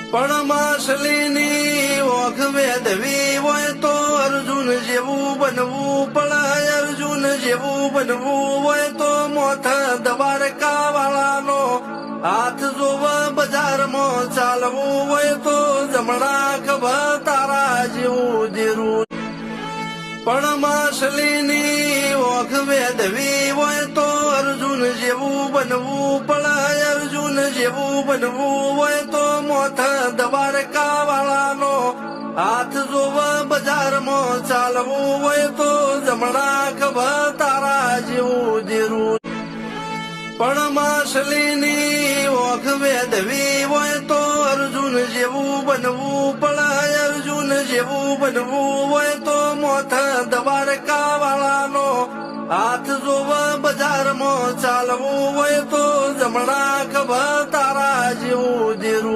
પણ માછલીની ઓખ વેધવી હોય તો અર્જુન જેવું બનવું પણ અર્જુન જેવું બનવું હોય તો મોથ દ્વારકા વાળાનો હાથ જોવ બજારમાં ચાલવું હોય તો જમણા ખભા તારા જેવું દેરું પણ માછલીની ઓખ વેધવી હોય તો અર્જુન જેવું બનવું પણ અર્જુન જેવું બનવું હોય તો મોથ દ્વારકા વાળાનો હાથ જોવ બજારમાં ચાલવું હોય તો જમણા ખભા તારા જેવું દેરું પણ માછલીની ઓખ વેધવી હોય તો અર્જુન જેવું બનવું પણ અર્જુન જેવું બનવું હોય તો મોથ દ્વારકા વાળાનો હાથ જોવ બજારમાં ચાલવું હોય તો જમણા ખભા તારા જેવું દેરું